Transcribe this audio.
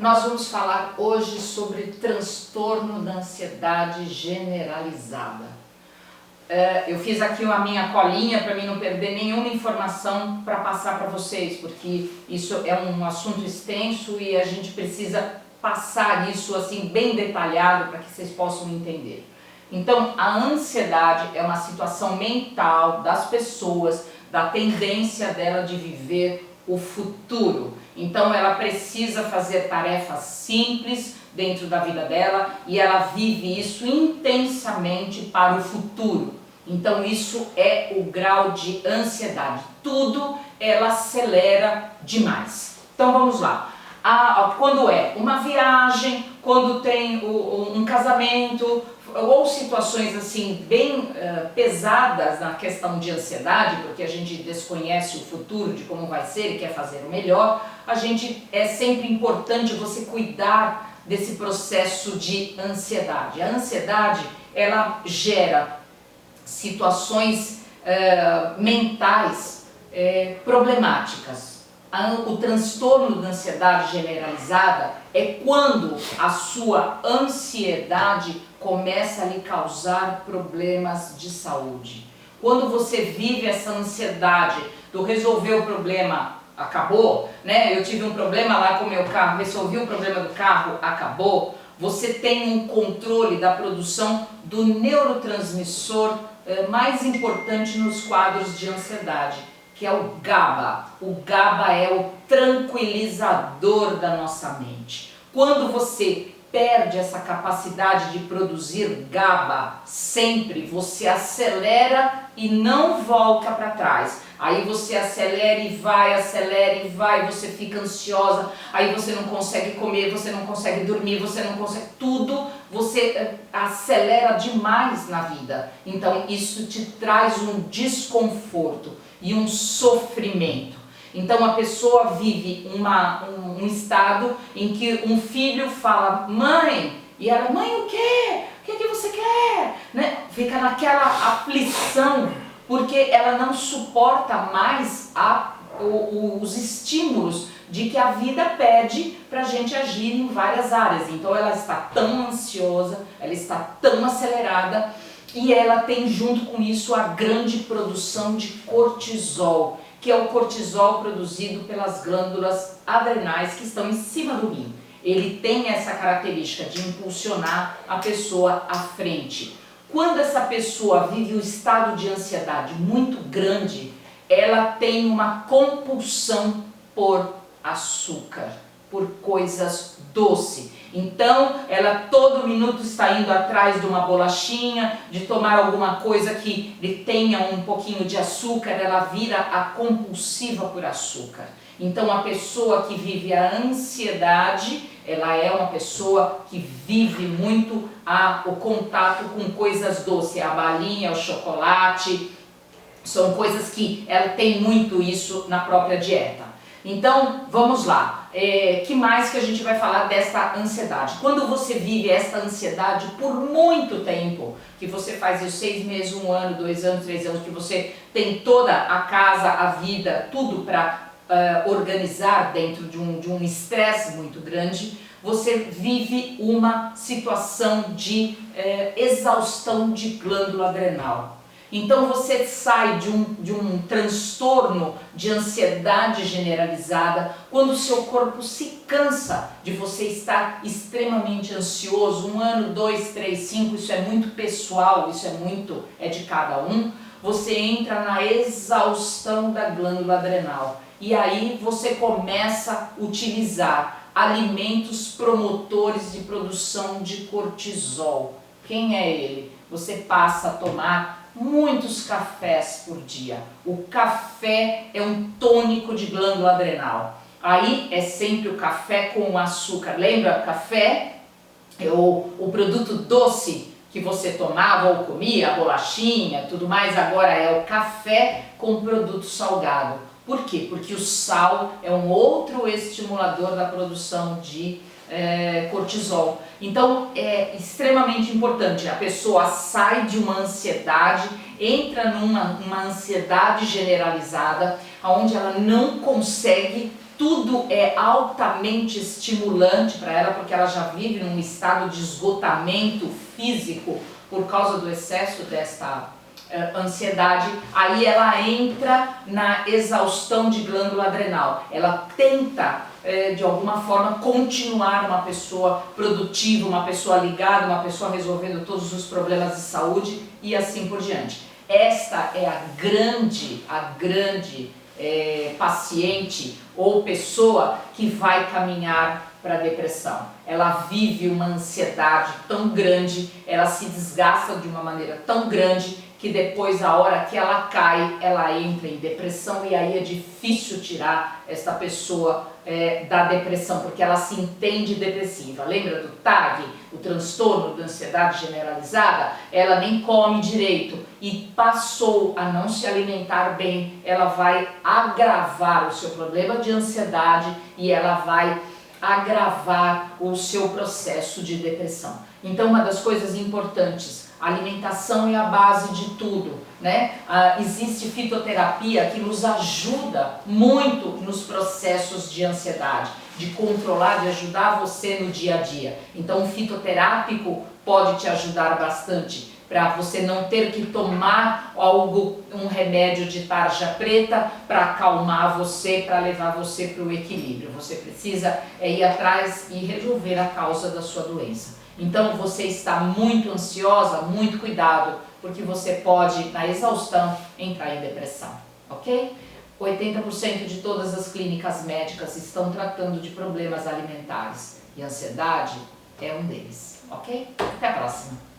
Nós vamos falar hoje sobre transtorno da ansiedade generalizada. Eu fiz aqui a minha colinha para mim não perder nenhuma informação para passar para vocês, porque isso é um assunto extenso e a gente precisa passar isso assim bem detalhado para que vocês possam entender. Então, a ansiedade é uma situação mental das pessoas, da tendência dela de viver o futuro. Então ela precisa fazer tarefas simples dentro da vida dela e ela vive isso intensamente para o futuro. Então isso é o grau de ansiedade. Tudo ela acelera demais. Então vamos lá. Quando é uma viagem, quando tem um casamento ou situações assim bem pesadas na questão de ansiedade, porque a gente desconhece o futuro de como vai ser e quer fazer o melhor, é sempre importante você cuidar desse processo de ansiedade. A ansiedade, ela gera situações mentais problemáticas. O transtorno da ansiedade generalizada é quando a sua ansiedade começa a lhe causar problemas de saúde. Quando você vive essa ansiedade do resolver o problema, acabou, né? Eu tive um problema lá com o meu carro, resolvi o problema do carro, acabou. Você tem um controle da produção do neurotransmissor mais importante nos quadros de ansiedade, que é o GABA. O GABA é o tranquilizador da nossa mente. Quando você perde essa capacidade de produzir GABA sempre, você acelera e não volta para trás. Aí você acelera e vai, você fica ansiosa, aí você não consegue comer, você não consegue dormir, você não consegue tudo, você acelera demais na vida. Então isso te traz um desconforto e um sofrimento. Então a pessoa vive um estado em que um filho fala, mãe, e ela, mãe, o quê? O que você quer? Né? Fica naquela aflição, porque ela não suporta mais os estímulos de que a vida pede para a gente agir em várias áreas. Então ela está tão ansiosa, ela está tão acelerada e ela tem junto com isso a grande produção de cortisol, que é o cortisol produzido pelas glândulas adrenais que estão em cima do rim. Ele tem essa característica de impulsionar a pessoa à frente. Quando essa pessoa vive um estado de ansiedade muito grande, ela tem uma compulsão por açúcar, por coisas doces. Então, ela todo minuto está indo atrás de uma bolachinha, de tomar alguma coisa que lhe tenha um pouquinho de açúcar, ela vira a compulsiva por açúcar. Então, a pessoa que vive a ansiedade, ela é uma pessoa que vive muito o contato com coisas doces, a balinha, o chocolate, são coisas que ela tem muito isso na própria dieta. Então, vamos lá. Que mais que a gente vai falar dessa ansiedade? Quando você vive esta ansiedade por muito tempo, que você faz os 6 meses, 1 ano, 2 anos, 3 anos, que você tem toda a casa, a vida, tudo para organizar dentro de um estresse muito grande, você vive uma situação de exaustão de glândula adrenal. Então você sai de um transtorno de ansiedade generalizada quando o seu corpo se cansa de você estar extremamente ansioso, 1 ano, 2, 3, 5, isso é muito pessoal, isso é de cada um. Você entra na exaustão da glândula adrenal e aí você começa a utilizar alimentos promotores de produção de cortisol. Quem é ele? Você passa a tomar muitos cafés por dia. O café é um tônico de glândula adrenal. Aí é sempre o café com açúcar. Lembra? Café é o produto doce que você tomava ou comia, a bolachinha, tudo mais. Agora é o café com produto salgado. Por quê? Porque o sal é um outro estimulador da produção de cortisol. Então é extremamente importante, a pessoa sai de uma ansiedade, entra numa ansiedade generalizada, onde ela não consegue tudo é altamente estimulante para ela, porque ela já vive num estado de esgotamento físico por causa do excesso desta ansiedade, aí ela entra na exaustão de glândula adrenal. Ela tenta, de alguma forma, continuar uma pessoa produtiva, uma pessoa ligada, uma pessoa resolvendo todos os problemas de saúde e assim por diante. Esta é a grande paciente ou pessoa que vai caminhar para a depressão. Ela vive uma ansiedade tão grande, ela se desgasta de uma maneira tão grande que depois, a hora que ela cai, ela entra em depressão e aí é difícil tirar essa pessoa da depressão, porque ela se entende depressiva. Lembra do TAG, o transtorno de ansiedade generalizada? Ela nem come direito e passou a não se alimentar bem, ela vai agravar o seu problema de ansiedade e ela vai agravar o seu processo de depressão. Então, uma das coisas importantes, a alimentação é a base de tudo, né? Existe fitoterapia que nos ajuda muito nos processos de ansiedade, de controlar, de ajudar você no dia a dia. Então, o fitoterápico pode te ajudar bastante para você não ter que tomar um remédio de tarja preta para acalmar você, para levar você para o equilíbrio. Você precisa ir atrás e resolver a causa da sua doença. Então, você está muito ansiosa, muito cuidado, porque você pode, na exaustão, entrar em depressão, ok? 80% de todas as clínicas médicas estão tratando de problemas alimentares e a ansiedade é um deles, ok? Até a próxima!